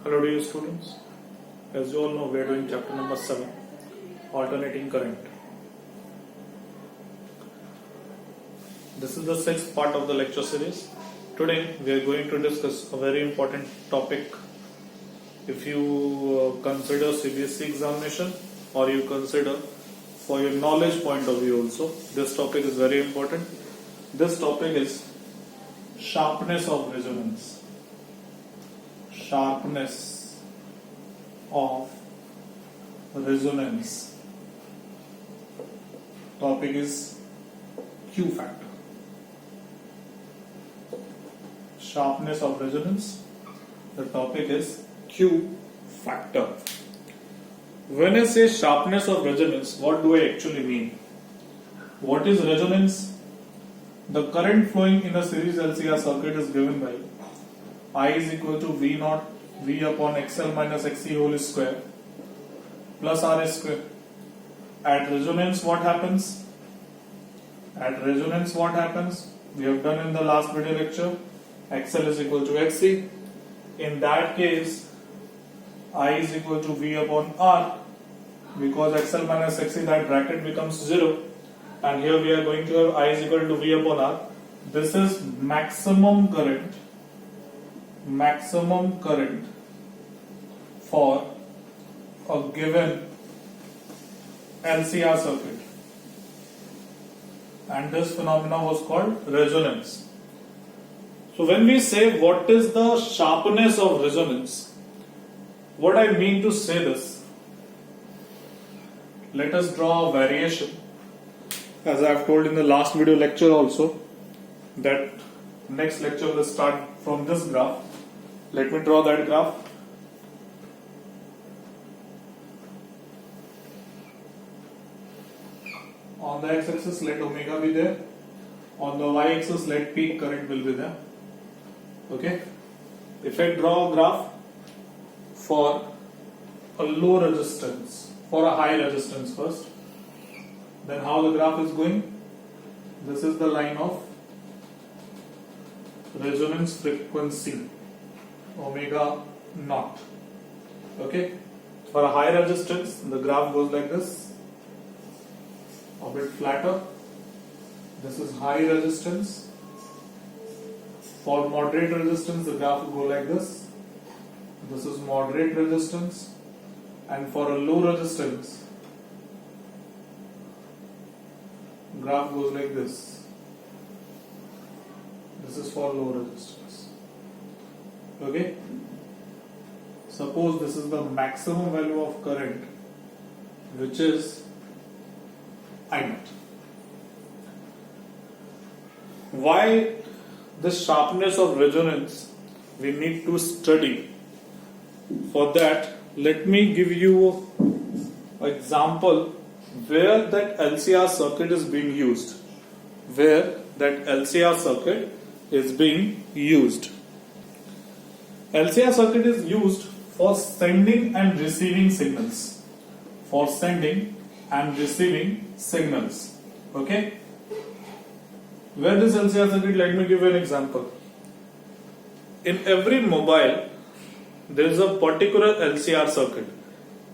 Hello dear students, as you all know we are doing chapter number 7, alternating current. This is the 6th part of the lecture series. Today we are going to discuss a very important topic. If you consider CBSE examination or you consider for your knowledge point of view also, this topic is very important. This topic is sharpness of resonance. Sharpness of resonance. Topic is Q factor. Sharpness of resonance. The topic is Q factor. When I say sharpness of resonance, what do I actually mean? What is resonance? The current flowing in a series LCR circuit is given by I is equal to V naught V upon XL minus XC whole square plus RS square. At resonance what happens? At resonance what happens? We have done in the last video lecture. XL is equal to XC. In that case, I is equal to V upon R, because XL minus XC, that bracket becomes 0. And here we are going to have I is equal to V upon R. This is maximum current for a given LCR circuit, and this phenomena was called resonance. So when we say what is the sharpness of resonance, what I mean to say this, let us draw a variation, as I have told in the last video lecture also, that next lecture will start from this graph. Let me draw that graph. On the x-axis let omega be there. On the y-axis let peak current will be there. Okay. If I draw a graph for a low resistance, for a high resistance first, then how the graph is going? This is the line of resonance frequency, omega naught. Okay. For a high resistance, the graph goes like this, a bit flatter. This is high resistance. For moderate resistance, the graph will go like this. This is moderate resistance. And for a low resistance, graph goes like this. This is for low resistance. Okay. Suppose this is the maximum value of current, which is I naught. Why this sharpness of resonance we need to study? For that, let me give you an example where that LCR circuit is being used. Where that LCR circuit is being used. LCR circuit is used for sending and receiving signals. For sending and receiving signals. Okay. Where this LCR circuit, let me give you an example. In every mobile, there is a particular LCR circuit.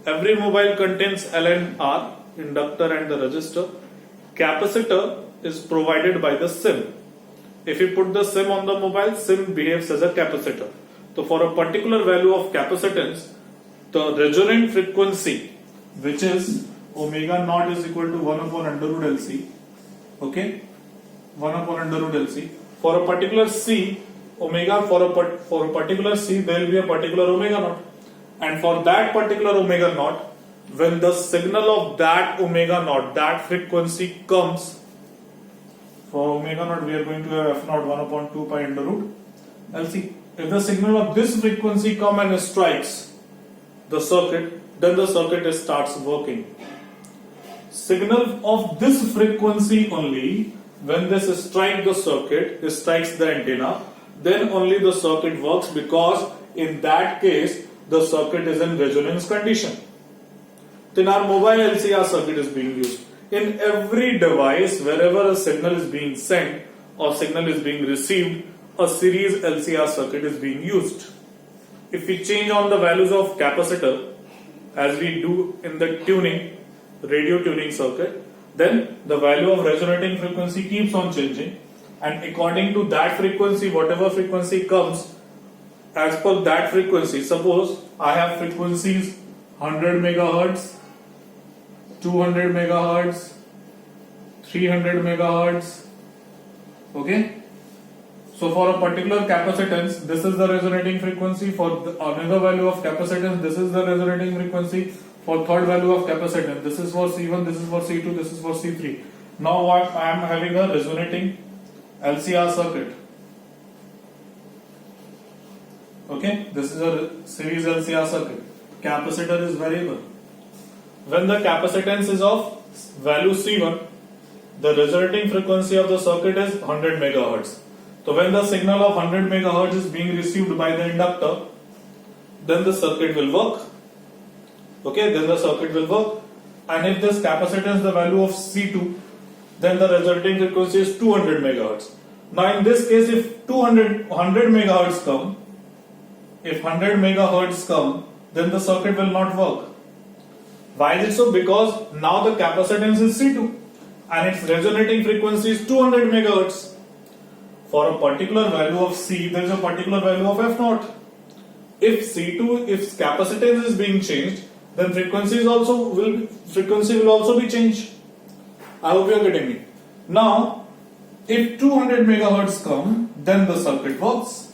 Every mobile contains L and R, inductor and the resistor. Capacitor is provided by the SIM. If you put the SIM on the mobile, SIM behaves as a capacitor. So for a particular value of capacitance, the resonant frequency, which is omega naught, is equal to 1 upon under root LC. Okay, 1 upon under root LC. For a particular C, omega, for a particular C, there will be a particular omega naught. And for that particular omega naught, when the signal of that omega naught, that frequency comes, for omega naught we are going to have f naught 1 upon 2 pi under root LC. If the signal of this frequency comes and strikes the circuit, then the circuit starts working. Signal of this frequency only, when this strikes the circuit, it strikes the antenna, then only the circuit works, because in that case the circuit is in resonance condition. Then our mobile LCR circuit is being used. In every device, wherever a signal is being sent or signal is being received, a series LCR circuit is being used. if we change on the values of capacitor as we do in the radio tuning circuit, then the value of resonating frequency keeps on changing, and according to that frequency, whatever frequency comes, as per that frequency, suppose I have frequencies 100 megahertz, 200 megahertz, 300 megahertz. Okay. So for a particular capacitance, this is the resonating frequency. For another value of capacitance, this is the resonating frequency. For third value of capacitance, this is for C1, this is for C2, this is for C3. Now what I am having a resonating LCR circuit. Okay, this is a series LCR circuit. Capacitor is variable. When the capacitance is of value C1, the resonating frequency of the circuit is 100 megahertz. So when the signal of 100 megahertz is being received by the inductor, then the circuit will work. Okay, then the circuit will work. And if this capacitance the value of C2, then the resulting frequency is 200 megahertz. Now in this case, if 100 megahertz come, then the circuit will not work. Why is it so? Because now the capacitance is C2 and its resonating frequency is 200 megahertz. For a particular value of C, there is a particular value of F0. If capacitance is being changed, then frequency will also be changed. I hope you are getting me. Now, if 200 megahertz come, then the circuit works.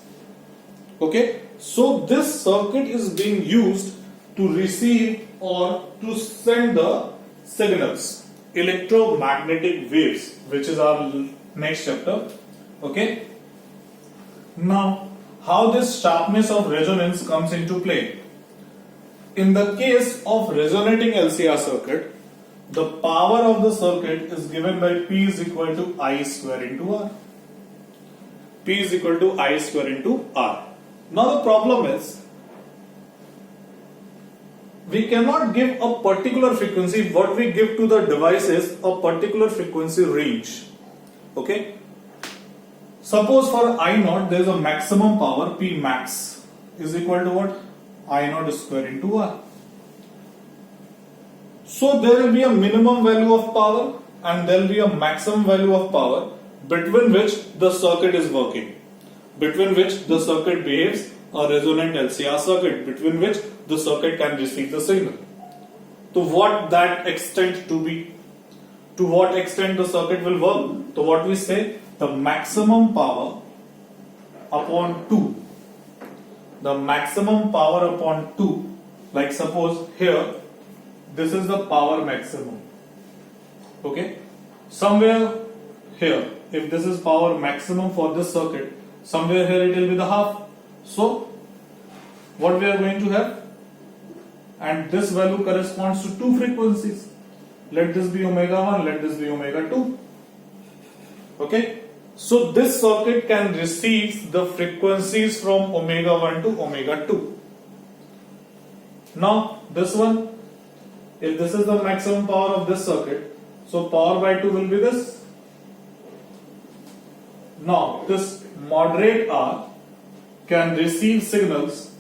Okay, so this circuit is being used to receive or to send the signals, electromagnetic waves, which is our next chapter. Okay. Now, how this sharpness of resonance comes into play? In the case of resonating LCR circuit, the power of the circuit is given by P is equal to I square into R. P is equal to I square into R. Now the problem is, we cannot give a particular frequency. What we give to the device is a particular frequency range. Okay. Suppose for I naught there is a maximum power, P max is equal to what? I naught square into R. So there will be a minimum value of power and there will be a maximum value of power between which the circuit is working, between which the circuit behaves a resonant LCR circuit, between which the circuit can receive the signal. To what that extent to be? To what extent the circuit will work? So what we say, the maximum power upon 2. The maximum power upon 2, like suppose here, this is the power maximum. Okay, somewhere here, if this is power maximum for this circuit, somewhere here it will be the half. So what we are going to have, and this value corresponds to two frequencies. Let this be omega 1, let this be omega 2. Okay, so this circuit can receive the frequencies from omega 1 to omega 2. Now this one, if this is the maximum power of this circuit, so power by 2 will be this. Now this moderate R can receive signals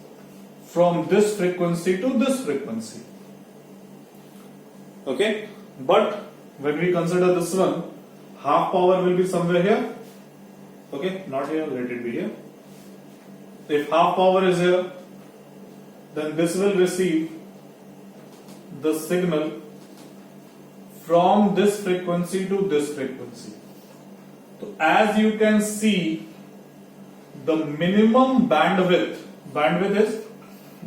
from this frequency to this frequency. Okay, but when we consider this one, half power will be somewhere here. Okay, not here, let it be here. If half power is here, then this will receive the signal from this frequency to this frequency. So as you can see, the minimum bandwidth is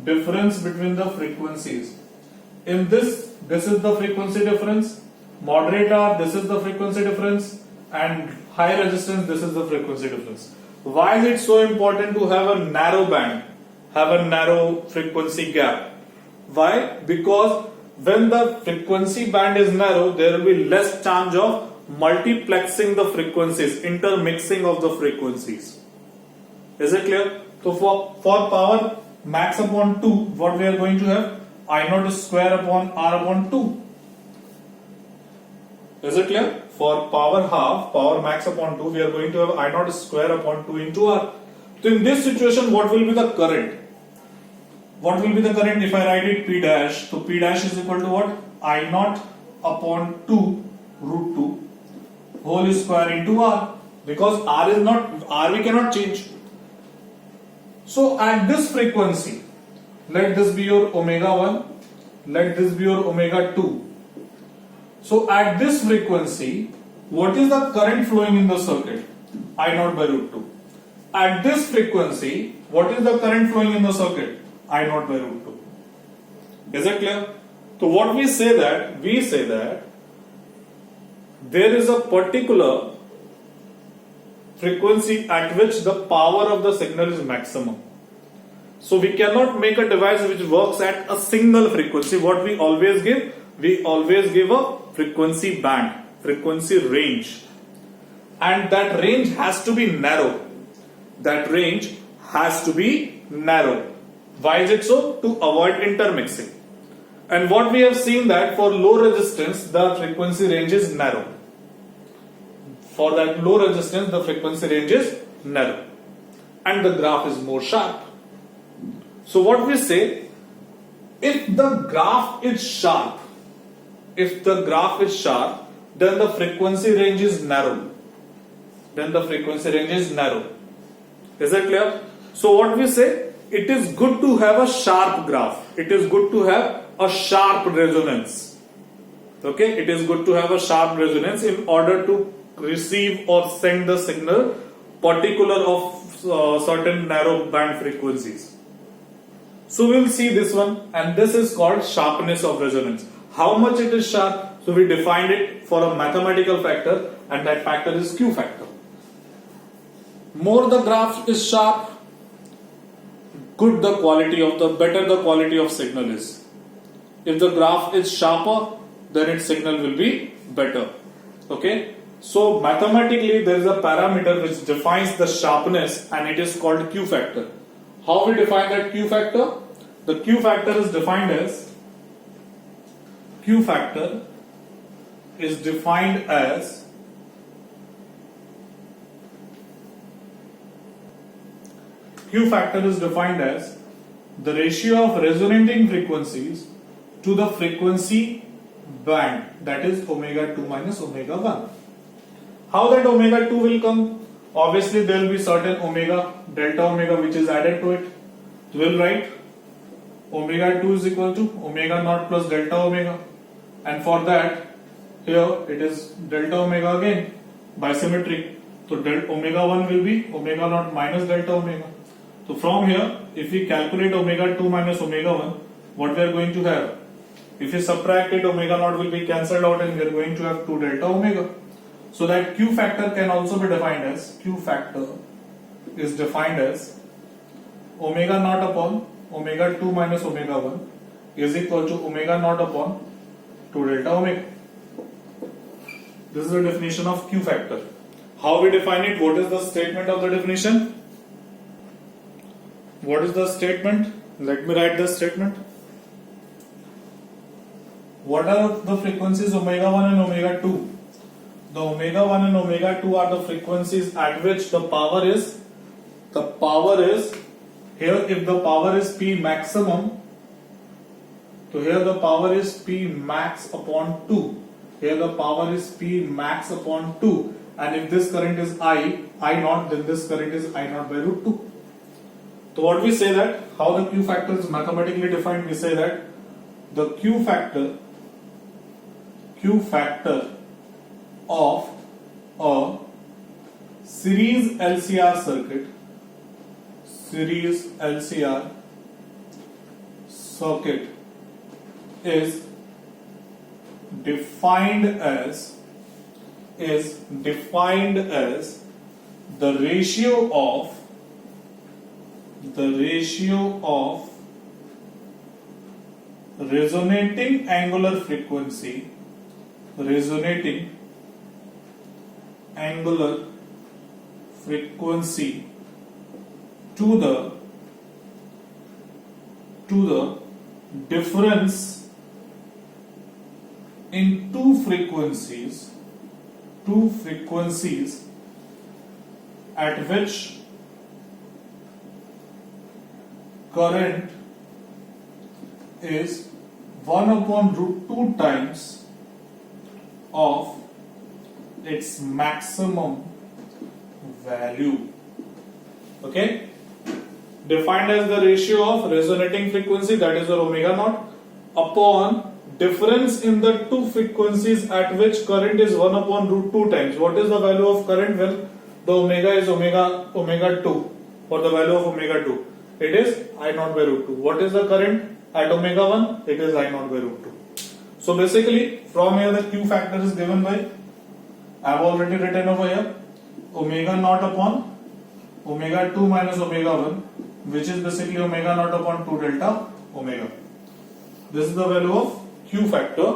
difference between the frequencies. In this is the frequency difference, moderate R, this is the frequency difference, and high resistance, this is the frequency difference. Why is it so important to have a narrow band, have a narrow frequency gap? Why? Because when the frequency band is narrow, there will be less chance of multiplexing the frequencies, intermixing of the frequencies. Is it clear? So for power max upon 2, what we are going to have? I naught square upon R upon 2. Is it clear? For power half, power max upon 2, we are going to have I naught square upon 2 into R. So in this situation, what will be the current? what will be the current if I write it P dash? So P dash is equal to what? I naught upon 2 root 2 whole square into R, because R is not, R we cannot change. So at this frequency, let this be your omega 1, let this be your omega 2. So at this frequency, what is the current flowing in the circuit? I naught by root 2. At this frequency, what is the current flowing in the circuit? I naught by root 2. Is it clear? So what we say that there is a particular frequency at which the power of the signal is maximum. So we cannot make a device which works at a single frequency. What we always give? We always give a frequency band, frequency range. And that range has to be narrow. That range has to be narrow. Why is it so? To avoid intermixing. And what we have seen that for low resistance, the frequency range is narrow. For that low resistance, the frequency range is narrow. And the graph is more sharp. So what we say, if the graph is sharp, then the frequency range is narrow. Is that clear? So what we say, it is good to have a sharp graph. It is good to have a sharp resonance. Okay, it is good to have a sharp resonance in order to receive or send the signal particular of certain narrow band frequencies. So we will see this one, and this is called sharpness of resonance. How much it is sharp? So we defined it for a mathematical factor, and that factor is Q factor. More the graph is sharp, better the quality of signal is. If the graph is sharper, then its signal will be better. Okay. So mathematically there is a parameter which defines the sharpness, and it is called Q factor. How we define that Q factor? The Q factor is defined as Q factor is defined as the ratio of resonating frequencies to the frequency band, that is omega 2 minus omega 1. How that omega 2 will come? Obviously there will be certain omega, delta omega, which is added to it. So we'll write omega 2 is equal to omega naught plus delta omega, and for that here it is delta omega again by symmetry. So omega 1 will be omega naught minus delta omega. So from here, if we calculate omega 2 minus omega 1, what we are going to have? If we subtract it, omega naught will be cancelled out, and we are going to have 2 delta omega. So that Q factor can also be defined as, Q factor is defined as omega naught upon omega 2 minus omega 1 is equal to omega naught upon 2 delta omega. This is the definition of Q factor. How we define it? What is the statement of the definition? What is the statement? Let me write the statement. What are the frequencies omega 1 and omega 2? The omega 1 and omega 2 are the frequencies at which the power is here. If the power is P maximum, so here the power is P max upon 2. Here the power is P max upon 2. And if this current is I naught, then this current is I naught by root 2. So what we say that, how the Q factor is mathematically defined, we say that the Q factor of a series LCR circuit is defined as the ratio of resonating angular frequency to the difference in two frequencies at which current is 1 upon root 2 times of its maximum value. Okay, defined as the ratio of resonating frequency, that is your omega naught, upon difference in the two frequencies at which current is 1 upon root 2 times. What is the value of current when the omega is omega 2, or the value of omega 2? It is I naught by root 2. What is the current at omega 1? It is I naught by root 2. So basically from here the Q factor is given by, I have already written over here, omega naught upon omega 2 minus omega 1, which is basically omega naught upon 2 delta omega. This is the value of Q factor,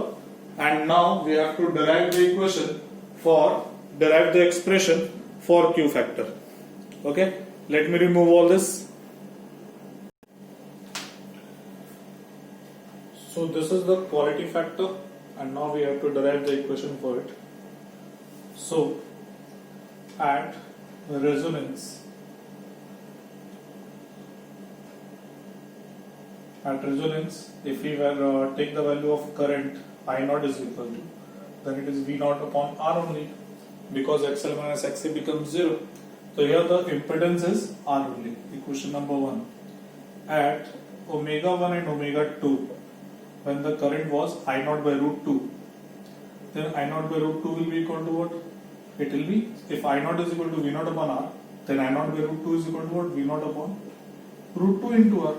and now we have to derive the expression for Q factor. Okay, let me remove all this. So this is the quality factor, and now we have to derive the equation for it. So at resonance, if we were take the value of current I naught is equal to, then it is V naught upon R only, because XL minus XC becomes 0. So here the impedance is R only. Equation number 1. At omega 1 and omega 2, when the current was I naught by root 2, then I naught by root 2 will be equal to what? It will be, if I naught is equal to V naught upon R, then I naught by root 2 is equal to what? V naught upon root 2 into R.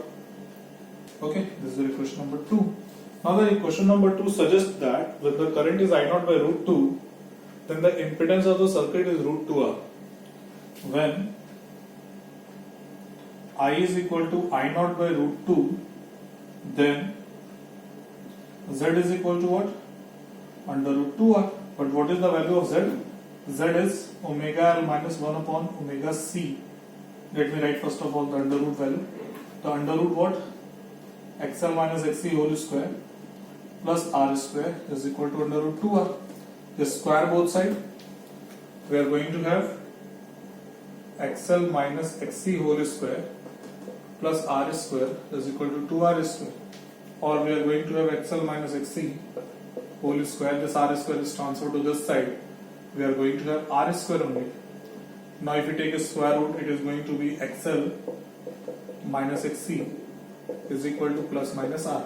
Okay, this is the equation number 2. Now the equation number 2 suggests that when the current is I naught by root 2, then the impedance of the circuit is root 2R. When I is equal to I naught by root 2, then Z is equal to what? Under root 2R. But what is the value of Z? Z is omega L minus 1 upon omega C. Let me write first of all the under root value. The under root what? XL minus XC whole square plus R square is equal to under root 2R. Just square both sides. We are going to have XL minus XC whole square plus R square is equal to 2R square. Or we are going to have XL minus XC whole square. This R square is transferred to this side. We are going to have R square only. Now if you take a square root, it is going to be XL minus XC is equal to plus minus R.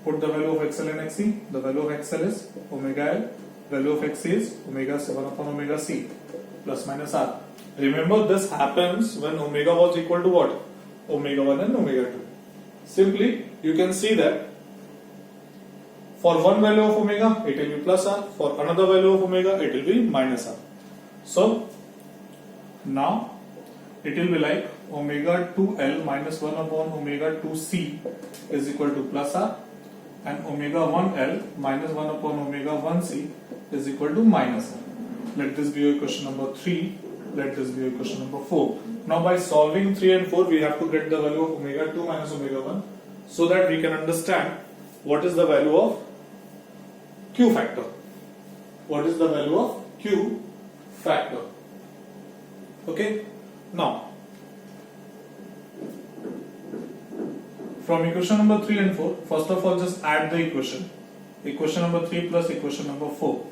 Put the value of XL and XC. The value of XL is omega L. Value of XC is omega 7 upon omega C plus minus R. Remember, this happens when omega was equal to what? Omega 1 and omega 2. Simply, you can see that for one value of omega, it will be plus R. For another value of omega, it will be minus R. So, now it will be like omega 2L minus 1 upon omega 2C is equal to plus R, and omega 1L minus 1 upon omega 1C is equal to minus R. Let this be your question number 3. Let this be your question number 4. Now by solving 3 and 4, we have to get the value of omega 2 minus omega 1, so that we can understand what is the value of Q factor. What is the value of Q factor? Okay. Now, from equation number 3 and 4, first of all just add the equation. Equation number 3 plus equation number 4.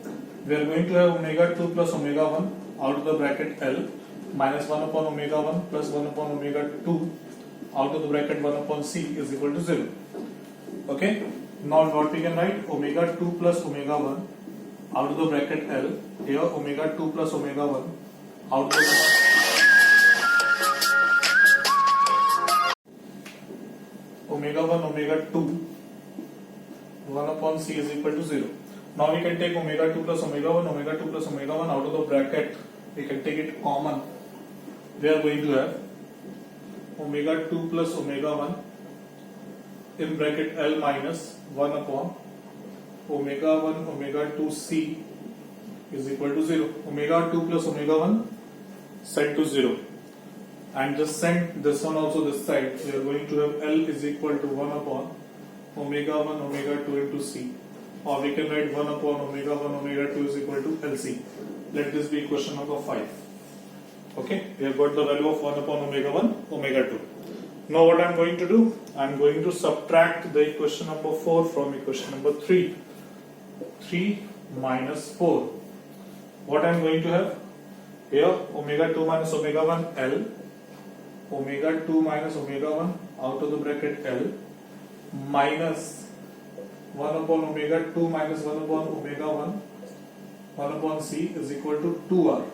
We are going to have omega 2 plus omega 1 out of the bracket L minus 1 upon omega 1 plus 1 upon omega 2 out of the bracket 1 upon C is equal to 0. Okay. Now what we can write? Omega 2 plus omega 1 out of the bracket L. Here omega 2 plus omega 1 out of the omega 1 omega 2 1 upon C is equal to 0. Now we can take omega 2 plus omega 2 plus omega 1 out of the bracket. We can take it common. We are going to have omega 2 plus omega 1 in bracket L minus 1 upon omega 1 omega 2 C is equal to 0. Omega 2 plus omega 1 set to 0. And just send this one also this side. We are going to have L is equal to 1 upon omega 1 omega 2 into C. Or we can write 1 upon omega 1 omega 2 is equal to LC. Let this be question number 5. Okay, we have got the value of 1 upon omega 1 omega 2. Now what I am going to do? I'm going to subtract the equation number 4 from equation number 3. 3 minus 4. What I'm going to have? Here omega 2 minus omega 1 L, omega 2 minus omega 1 out of the bracket L, minus 1 upon omega 2 minus 1 upon omega 1, 1 upon C is equal to 2R.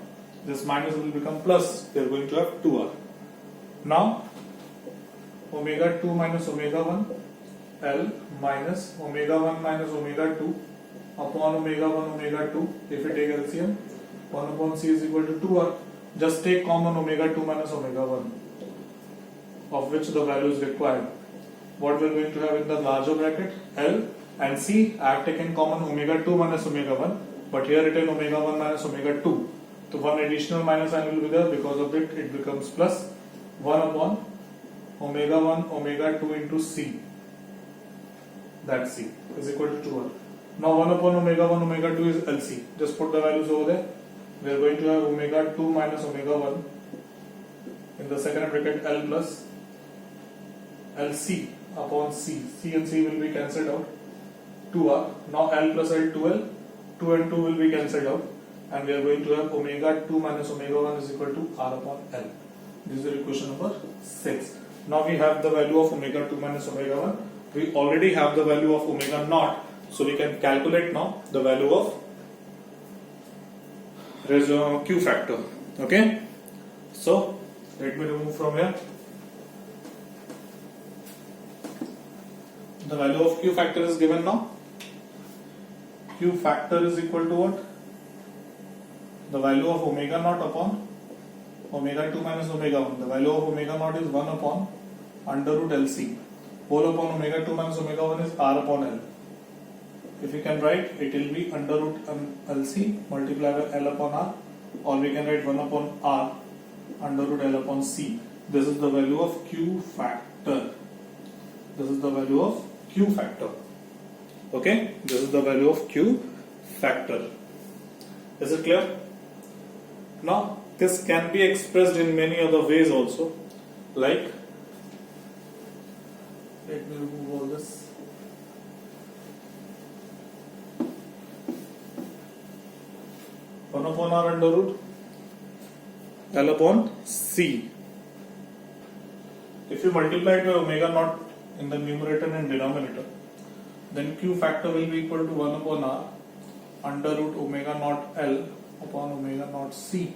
This minus will become plus. We are going to have 2R. Now omega 2 minus omega 1 L minus omega 1 minus omega 2 upon omega 1 omega 2. If we take LCM, 1 upon C is equal to 2R. Just take common omega 2 minus omega 1, of which the value is required. What we are going to have in the larger bracket? L and C. I have taken common omega 2 minus omega 1, but here written omega 1 minus omega 2. So one additional minus sign will be there. Because of it becomes plus 1 upon omega 1 omega 2 into C. That C is equal to 2R. Now 1 upon omega 1 omega 2 is LC. Just put the values over there. We are going to have omega 2 minus omega 1 in the second bracket L plus LC upon C. C and C will be cancelled out. 2R. Now L plus L 2L. 2 and 2 will be cancelled out. And we are going to have omega 2 minus omega 1 is equal to R upon L. This is equation number 6. Now we have the value of omega 2 minus omega 1. We already have the value of omega naught. So we can calculate now the value of Q factor. Okay. So let me remove from here. The value of Q factor is given now. Q factor is equal to what? The value of omega naught upon omega 2 minus omega 1. The value of omega naught is 1 upon under root LC. Whole upon omega 2 minus omega 1 is R upon L. If we can write, it will be under root LC multiplied by L upon R, or we can write 1 upon R under root L upon C. This is the value of Q factor. This is the value of Q factor. Okay, this is the value of Q factor. Is it clear? Now, this can be expressed in many other ways also. Like, let me remove all this. 1 upon R under root L upon C. If you multiply it by omega naught in the numerator and denominator, then Q factor will be equal to 1 upon R under root omega naught L upon omega naught C.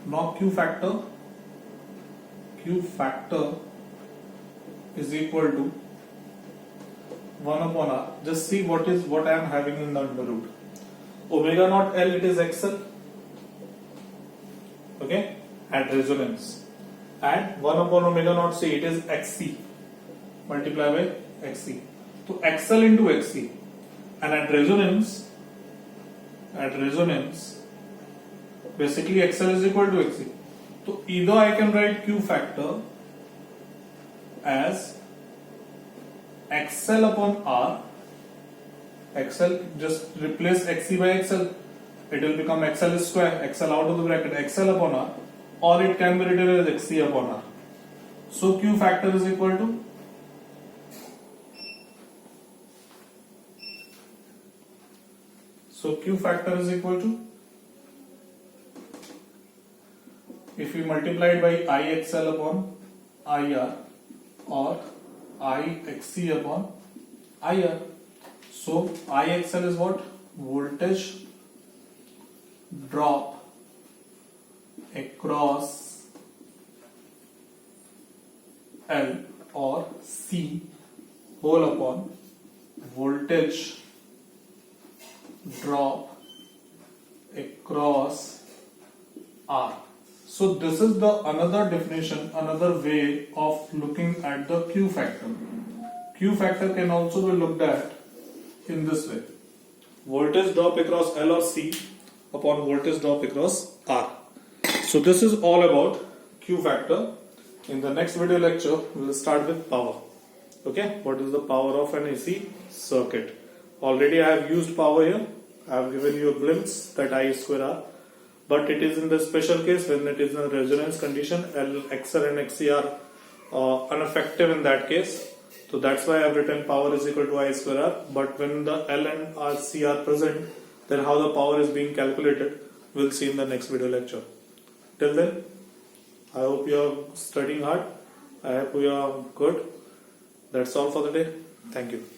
Now Q factor is equal to 1 upon R. Just see what I am having in the under root. Omega naught L, it is XL. Okay, at resonance. And 1 upon omega naught C, it is XC. Multiply by XC. So XL into XC. And at resonance, basically XL is equal to XC. So either I can write Q factor as XL upon R. XL, just replace XC by XL. It will become XL square, XL out of the bracket, XL upon R, or it can be written as XC upon R. So Q factor is equal to if we multiply it by IXL upon IR or IXC upon IR. So IXL is what? Voltage drop across L or C whole upon voltage drop across R. So this is the another definition, another way of looking at the Q factor. Q factor can also be looked at in this way. Voltage drop across L or C upon voltage drop across R. So this is all about Q factor. In the next video lecture, we will start with power. Okay, what is the power of an AC circuit? Already I have used power here. I have given you a glimpse that I square R. But it is in the special case when it is in a resonance condition, XL and XC are ineffective in that case. So that's why I've written power is equal to I square R. But when the L and R C are present, then how the power is being calculated, we'll see in the next video lecture. Till then, I hope you are studying hard. I hope you are good. That's all for the day. Thank you.